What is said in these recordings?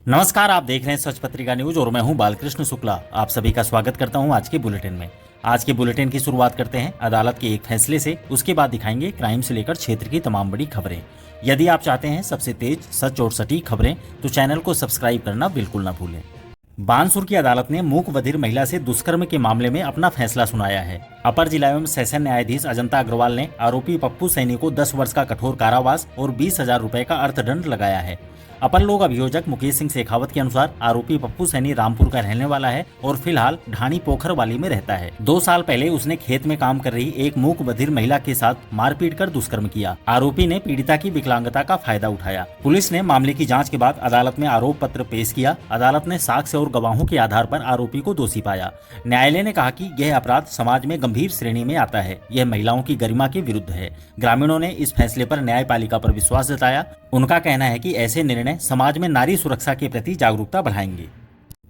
नमस्कार, आप देख रहे हैं सच पत्रिका न्यूज और मैं हूं बालकृष्ण शुक्ला। आप सभी का स्वागत करता हूं आज के बुलेटिन में। आज के बुलेटिन की शुरुआत करते हैं अदालत के एक फैसले से। उसके बाद दिखाएंगे क्राइम से लेकर क्षेत्र की तमाम बड़ी खबरें। यदि आप चाहते हैं सबसे तेज, सच और सटीक खबरें तो चैनल को सब्सक्राइब करना बिल्कुल न भूलें। बानसूर की अदालत ने मूक बधिर महिला से दुष्कर्म के मामले में अपना फैसला सुनाया है। अपर जिला एवं सेशन न्यायाधीश अजंता अग्रवाल ने आरोपी पप्पू सैनी को 10 वर्ष का कठोर कारावास और 20,000 रुपए का अर्थदंड लगाया है। अपर लोक अभियोजक मुकेश सिंह शेखावत के अनुसार आरोपी पप्पू सैनी रामपुर का रहने वाला है और फिलहाल ढाणी पोखरवाली में रहता है। 2 साल पहले उसने खेत में काम कर रही एक मूक बधिर महिला के साथ मारपीट कर दुष्कर्म किया। आरोपी ने पीड़िता की विकलांगता का फायदा उठाया। पुलिस ने मामले की जांच के बाद अदालत में आरोप पत्र पेश किया। अदालत ने साक्ष्य और गवाहों के आधार पर आरोपी को दोषी पाया। न्यायालय ने कहा कि यह अपराध समाज में गंभीर श्रेणी में आता है। यह महिलाओं की गरिमा के विरुद्ध है। ग्रामीणों ने इस फैसले पर न्यायपालिका पर विश्वास जताया। उनका कहना है कि ऐसे निर्णय समाज में नारी सुरक्षा के प्रति जागरूकता बढ़ाएंगे।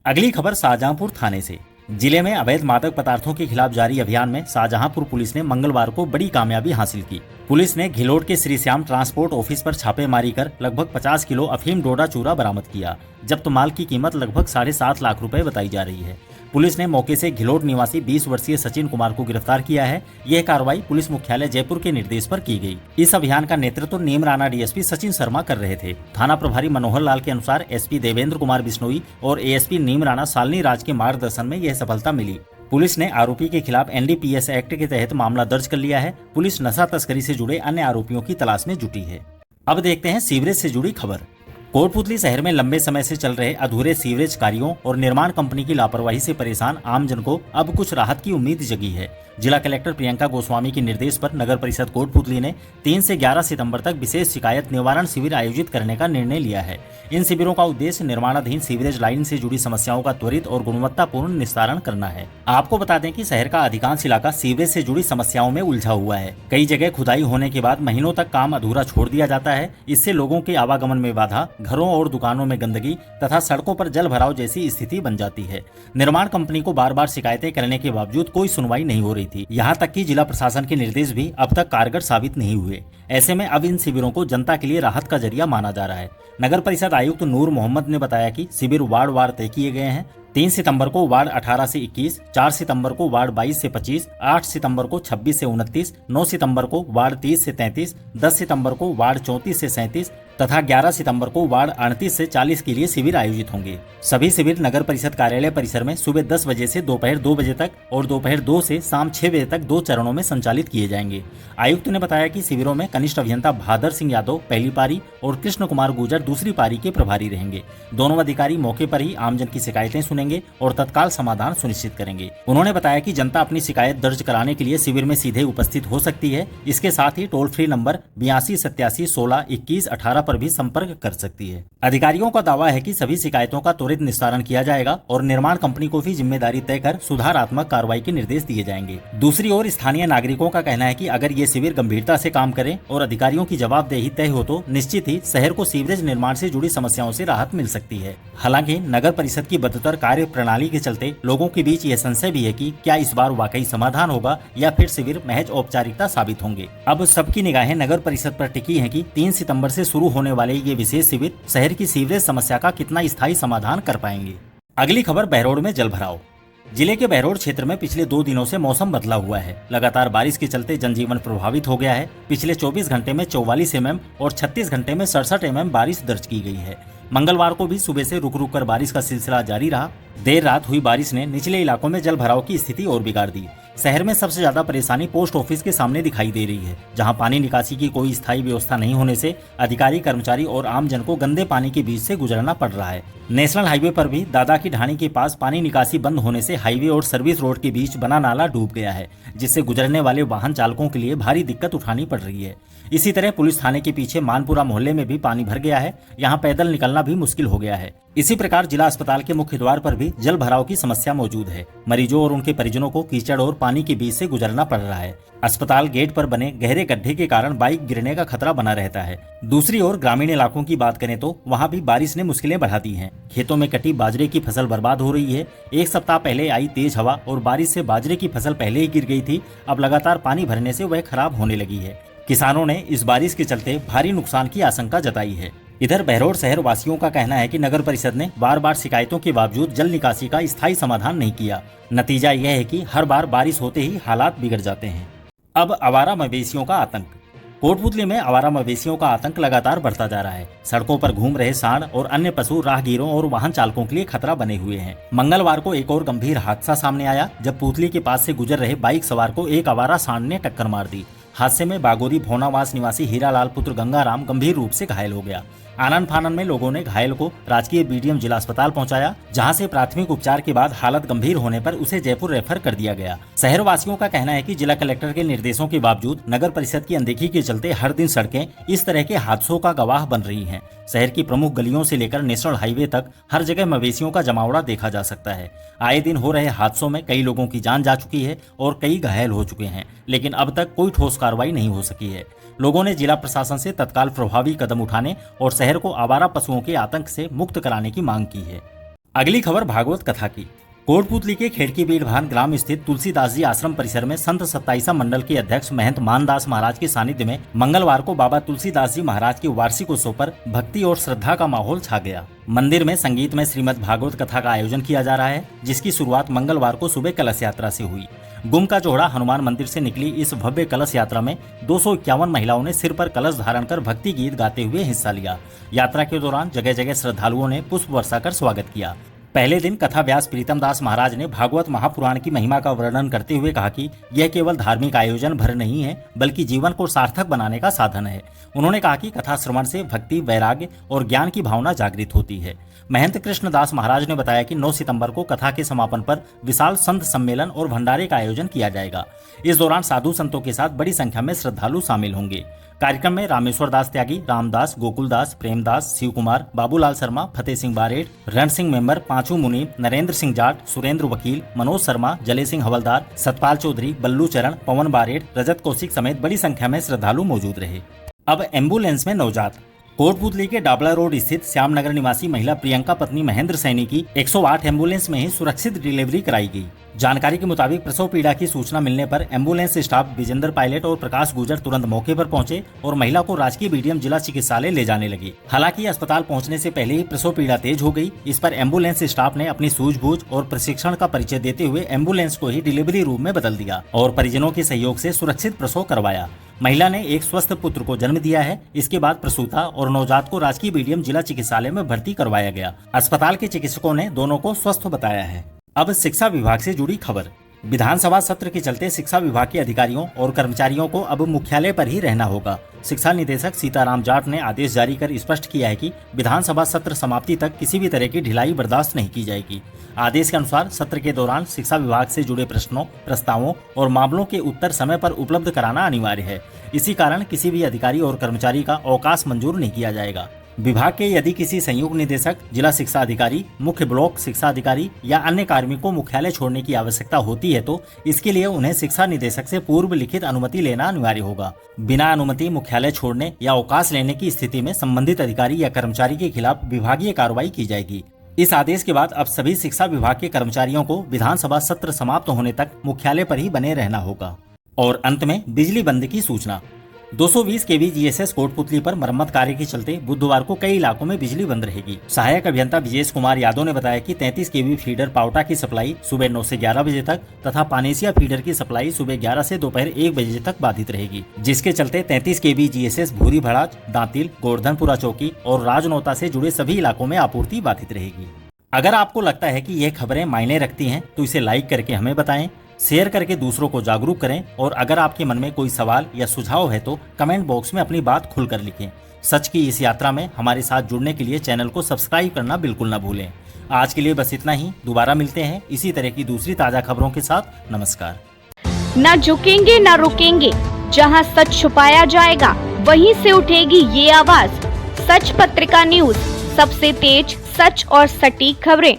अगली खबर शाहजहांपुर थाने से। जिले में अवैध मादक पदार्थों के खिलाफ जारी अभियान में शाहजहांपुर पुलिस ने मंगलवार को बड़ी कामयाबी हासिल की। पुलिस ने घिलोट के श्री श्याम ट्रांसपोर्ट ऑफिस पर छापेमारी कर लगभग 50 किलो अफीम डोडा चूरा बरामद किया। जब्त माल की कीमत लगभग 7.5 लाख रुपए बताई जा रही है। पुलिस ने मौके से घिलोट निवासी 20 वर्षीय सचिन कुमार को गिरफ्तार किया है। यह कार्रवाई पुलिस मुख्यालय जयपुर के निर्देश पर की गई। इस अभियान का नेतृत्व नीमराना डीएसपी सचिन शर्मा कर रहे थे। थाना प्रभारी मनोहर लाल के अनुसार एसपी देवेंद्र कुमार बिश्नोई और एएसपी नीमराना शालिनी राज के मार्गदर्शन में यह सफलता मिली। पुलिस ने आरोपी के खिलाफ एनडीपीएस एक्ट के तहत मामला दर्ज कर लिया है। पुलिस नशा तस्करी से जुड़े अन्य आरोपियों की तलाश में जुटी है। अब देखते हैं सीवरेज से जुड़ी खबर। कोटपुतली शहर में लंबे समय से चल रहे अधूरे सीवरेज कार्यों और निर्माण कंपनी की लापरवाही से परेशान आमजन को अब कुछ राहत की उम्मीद जगी है। जिला कलेक्टर प्रियंका गोस्वामी के निर्देश पर नगर परिषद कोटपुतली ने 3 से 11 सितंबर तक विशेष शिकायत निवारण शिविर आयोजित करने का निर्णय लिया है। इन शिविरों का उद्देश्य निर्माणाधीन सीवरेज लाइन से जुड़ी समस्याओं का त्वरित और गुणवत्तापूर्ण निस्तारण करना है। आपको बता दें कि शहर का अधिकांश इलाका सीवरेज से जुड़ी समस्याओं में उलझा हुआ है। कई जगह खुदाई होने के बाद महीनों तक काम अधूरा छोड़ दिया जाता है। इससे लोगों के आवागमन में बाधा, घरों और दुकानों में गंदगी तथा सड़कों पर जल भराव जैसी स्थिति बन जाती है। निर्माण कंपनी को बार बार शिकायतें करने के बावजूद कोई सुनवाई नहीं हो रही थी। यहाँ तक कि जिला प्रशासन के निर्देश भी अब तक कारगर साबित नहीं हुए। ऐसे में अब इन शिविरों को जनता के लिए राहत का जरिया माना जा रहा है। नगर परिषद आयुक्त नूर मोहम्मद ने बताया कि शिविर वार्ड वार तय किए गए हैं। 3 सितंबर को वार्ड 18 से 21, 4 सितंबर को वार्ड 22 से 25, 8 सितंबर को 26 से 29, 9 सितंबर को वार्ड 30 से 33, 10 सितंबर को वार्ड 34 से 37 तथा 11 सितंबर को वार्ड 38 से 40 के लिए शिविर आयोजित होंगे। सभी शिविर नगर परिषद कार्यालय परिसर में सुबह 10 बजे से दोपहर 2 बजे तक और दोपहर 2 से शाम 6 बजे तक 2 चरणों में संचालित किए जाएंगे। आयुक्त ने बताया कि शिविरों में कनिष्ठ अभियंता भादर सिंह यादव पहली पारी और कृष्ण कुमार गुर्जर दूसरी पारी के प्रभारी रहेंगे। दोनों अधिकारी मौके पर ही आमजन की शिकायतें सुनेंगे और तत्काल समाधान सुनिश्चित करेंगे। उन्होंने बताया कि जनता अपनी शिकायत दर्ज कराने के लिए शिविर में सीधे उपस्थित हो सकती है। इसके साथ ही टोल फ्री नंबर 82 87 16 21 18 पर भी संपर्क कर सकती है। अधिकारियों का दावा है कि सभी शिकायतों का त्वरित निस्तारण किया जाएगा और निर्माण कंपनी को भी जिम्मेदारी तय कर सुधारात्मक कार्रवाई के निर्देश दिए जाएंगे। दूसरी ओर स्थानीय नागरिकों का कहना है कि अगर ये शिविर गंभीरता से काम करें और अधिकारियों की जवाबदेही तय हो तो निश्चित ही शहर को सीवरेज निर्माण से जुड़ी समस्याओं से राहत मिल सकती है। हालांकि नगर परिषद की बदतर कार्य प्रणाली के चलते लोगों के बीच यह संशय भी है कि क्या इस बार वाकई समाधान होगा या फिर शिविर महज औपचारिकता साबित होंगे। अब सबकी निगाहें नगर परिषद पर टिकी हैं कि 3 सितंबर से शुरू होने वाले ये विशेष शिविर शहर की सीवरेज समस्या का कितना स्थायी समाधान कर पाएंगे। अगली खबर बहरोड में जल भराव। जिले के बहरोड क्षेत्र में पिछले 2 दिनों से मौसम बदला हुआ है। लगातार बारिश के चलते जनजीवन प्रभावित हो गया है। पिछले 24 घंटे में 44 mm और 36 घंटे में 67 mm बारिश दर्ज की गई है। मंगलवार को भी सुबह से रुक रुक कर बारिश का सिलसिला जारी रहा। देर रात हुई बारिश ने निचले इलाकों में जल भराव की स्थिति और बिगाड़ दी। शहर में सबसे ज्यादा परेशानी पोस्ट ऑफिस के सामने दिखाई दे रही है, जहां पानी निकासी की कोई स्थायी व्यवस्था नहीं होने से अधिकारी, कर्मचारी और आमजन को गंदे पानी के बीच से गुजरना पड़ रहा है। नेशनल हाईवे पर भी दादा की ढाणी के पास पानी निकासी बंद होने से हाईवे और सर्विस रोड के बीच बना नाला डूब गया है, जिससे गुजरने वाले वाहन चालकों के लिए भारी दिक्कत उठानी पड़ रही है। इसी तरह पुलिस थाने के पीछे मानपुरा मोहल्ले में भी पानी भर गया है। यहाँ पैदल निकलना भी मुश्किल हो गया है। इसी प्रकार जिला अस्पताल के मुख्य द्वार पर भी जल भराव की समस्या मौजूद है। मरीजों और उनके परिजनों को कीचड़ और पानी के बीच से गुजरना पड़ रहा है। अस्पताल गेट पर बने गहरे गड्ढे के कारण बाइक गिरने का खतरा बना रहता है। दूसरी ओर ग्रामीण इलाकों की बात करें तो वहाँ भी बारिश ने मुश्किलें बढ़ा दी हैं। खेतों में कटी बाजरे की फसल बर्बाद हो रही है। 1 सप्ताह पहले आई तेज हवा और बारिश से बाजरे की फसल पहले ही गिर गई थी। अब लगातार पानी भरने से वह खराब होने लगी है। किसानों ने इस बारिश के चलते भारी नुकसान की आशंका जताई है। इधर बहरौर शहर वासियों का कहना है कि नगर परिषद ने बार बार शिकायतों के बावजूद जल निकासी का स्थायी समाधान नहीं किया। नतीजा यह है कि हर बार बारिश होते ही हालात बिगड़ जाते हैं। अब आवारा मवेशियों का आतंक। कोटपुतली में आवारा मवेशियों का आतंक लगातार बढ़ता जा रहा है। सड़कों पर घूम रहे सांड और अन्य पशु राहगीरों और वाहन चालकों के लिए खतरा बने हुए हैं। मंगलवार को एक और गंभीर हादसा सामने आया जब पुतली के पास से गुजर रहे बाइक सवार को एक आवारा सांड ने टक्कर मार दी। हादसे में बागोरी भोनावास निवासी हीरालाल पुत्र गंगाराम गंभीर रूप से घायल हो गया। आनन फानन में लोगों ने घायल को राजकीय बीडीएम जिला अस्पताल पहुंचाया, जहां से प्राथमिक उपचार के बाद हालत गंभीर होने पर उसे जयपुर रेफर कर दिया गया। शहर वासियों का कहना है कि जिला कलेक्टर के निर्देशों के बावजूद नगर परिषद की अनदेखी के चलते हर दिन सड़कें इस तरह के हादसों का गवाह बन रही हैं। शहर की प्रमुख गलियों से लेकर नेशनल हाईवे तक हर जगह मवेशियों का जमावड़ा देखा जा सकता है। आए दिन हो रहे हादसों में कई लोगों की जान जा चुकी है और कई घायल हो चुके हैं, लेकिन अब तक कोई ठोस कार्रवाई नहीं हो सकी है। लोगों ने जिला प्रशासन से तत्काल प्रभावी कदम उठाने और शहर को आवारा पशुओं के आतंक से मुक्त कराने की मांग की है। अगली खबर भागवत कथा की। कोटपुतली के खेड़की बीड़भान ग्राम स्थित तुलसीदास जी आश्रम परिसर में संत 27 मंडल के अध्यक्ष महंत मानदास महाराज के सानिध्य में मंगलवार को बाबा तुलसीदास जी महाराज के वार्षिक उत्सव पर भक्ति और श्रद्धा का माहौल छा गया। मंदिर में संगीत में श्रीमद् भागवत कथा का आयोजन किया जा रहा है, जिसकी शुरुआत मंगलवार को सुबह कलश यात्रा से हुई। गुम का जोड़ा हनुमान मंदिर से निकली इस भव्य कलश यात्रा में 251 महिलाओं ने सिर पर कलश धारण कर भक्ति गीत गाते हुए हिस्सा लिया। यात्रा के दौरान जगह जगह श्रद्धालुओं ने पुष्प वर्षा कर स्वागत किया। पहले दिन कथा व्यास प्रीतम दास महाराज ने भागवत महापुराण की महिमा का वर्णन करते हुए कहा कि यह केवल धार्मिक आयोजन भर नहीं है, बल्कि जीवन को सार्थक बनाने का साधन है। उन्होंने कहा कि कथा श्रवण से भक्ति, वैराग्य और ज्ञान की भावना जागृत होती है। महंत कृष्णदास महाराज ने बताया कि 9 सितंबर को कथा के समापन पर विशाल संत सम्मेलन और भंडारे का आयोजन किया जाएगा। इस दौरान साधु संतों के साथ बड़ी संख्या में श्रद्धालु शामिल होंगे। कार्यक्रम में रामेश्वर दास त्यागी, रामदास, गोकुलदास, प्रेमदास, शिव कुमार, बाबूलाल शर्मा, फतेह सिंह बारेड, रण सिंह मेंबर, पांचू मुनीम, नरेंद्र सिंह जाट, सुरेंद्र वकील, मनोज शर्मा, जले सिंह हवलदार, सतपाल चौधरी, बल्लू चरण, पवन बारेड, रजत कौशिक समेत बड़ी संख्या में श्रद्धालु मौजूद रहे। अब एम्बुलेंस में नवजात। कोटपुतली के डाबला रोड स्थित श्यामनगर निवासी महिला प्रियंका पत्नी महेंद्र सैनी की 108 एम्बुलेंस में ही सुरक्षित डिलीवरी कराई गई। जानकारी के मुताबिक प्रसव पीड़ा की सूचना मिलने पर एम्बुलेंस स्टाफ विजेंद्र पायलट और प्रकाश गुर्जर तुरंत मौके पर पहुंचे और महिला को राजकीय बीडीएम जिला चिकित्सालय ले जाने लगे। हालांकि अस्पताल पहुंचने से पहले ही प्रसव पीड़ा तेज हो गई। इस पर एम्बुलेंस स्टाफ ने अपनी सूझबूझ और प्रशिक्षण का परिचय देते हुए एम्बुलेंस को ही डिलीवरी रूम में बदल दिया और परिजनों के सहयोग से सुरक्षित प्रसव करवाया। महिला ने एक स्वस्थ पुत्र को जन्म दिया है। इसके बाद प्रसूता और नवजात को राजकीय बीडीएम जिला चिकित्सालय में भर्ती करवाया गया। अस्पताल के चिकित्सकों ने दोनों को स्वस्थ बताया है। अब शिक्षा विभाग से जुड़ी खबर। विधानसभा सत्र के चलते शिक्षा विभाग के अधिकारियों और कर्मचारियों को अब मुख्यालय पर ही रहना होगा। शिक्षा निदेशक सीताराम जाट ने आदेश जारी कर स्पष्ट किया है कि विधानसभा सत्र समाप्ति तक किसी भी तरह की ढिलाई बर्दाश्त नहीं की जाएगी। आदेश के अनुसार सत्र के दौरान शिक्षा विभाग से जुड़े प्रश्नों, प्रस्तावों और मामलों के उत्तर समय पर उपलब्ध कराना अनिवार्य है। इसी कारण किसी भी अधिकारी और कर्मचारी का अवकाश मंजूर नहीं किया जाएगा। विभाग के यदि किसी संयुक्त निदेशक, जिला शिक्षा अधिकारी, मुख्य ब्लॉक शिक्षा अधिकारी या अन्य कार्मिक को मुख्यालय छोड़ने की आवश्यकता होती है तो इसके लिए उन्हें शिक्षा निदेशक से पूर्व लिखित अनुमति लेना अनिवार्य होगा। बिना अनुमति मुख्यालय छोड़ने या अवकाश लेने की स्थिति में संबंधित अधिकारी या कर्मचारी के खिलाफ विभागीय कार्रवाई की जाएगी। इस आदेश के बाद अब सभी शिक्षा विभाग के कर्मचारियों को विधानसभा सत्र समाप्त होने तक मुख्यालय पर ही बने रहना होगा। और अंत में बिजली बंद की सूचना। 220 केवी जीएसएस कोटपुतली पर मरम्मत कार्य के चलते बुधवार को कई इलाकों में बिजली बंद रहेगी। सहायक अभियंता विजेश कुमार यादव ने बताया कि 33 केवी फीडर पावटा की सप्लाई सुबह 9 से 11 बजे तक तथा पानेसिया फीडर की सप्लाई सुबह 11 से दोपहर 1 बजे तक बाधित रहेगी, जिसके चलते 33 केवी जीएसएस भूरी भड़ाज, दांतिल, गोवर्धनपुरा चौकी और राजनौता से जुड़े सभी इलाकों में आपूर्ति बाधित रहेगी। अगर आपको लगता है कि ये खबरें मायने रखती हैं तो इसे लाइक करके हमें बताएं, शेयर करके दूसरों को जागरूक करें और अगर आपके मन में कोई सवाल या सुझाव है तो कमेंट बॉक्स में अपनी बात खुलकर लिखें। सच की इस यात्रा में हमारे साथ जुड़ने के लिए चैनल को सब्सक्राइब करना बिल्कुल ना भूलें। आज के लिए बस इतना ही। दोबारा मिलते हैं इसी तरह की दूसरी ताजा खबरों के साथ। नमस्कार। न झुकेंगे न रुकेंगे, जहां सच छुपाया जाएगा वहीं से उठेगी ये आवाज। सच पत्रिका न्यूज, सबसे तेज, सच और सटीक खबरें।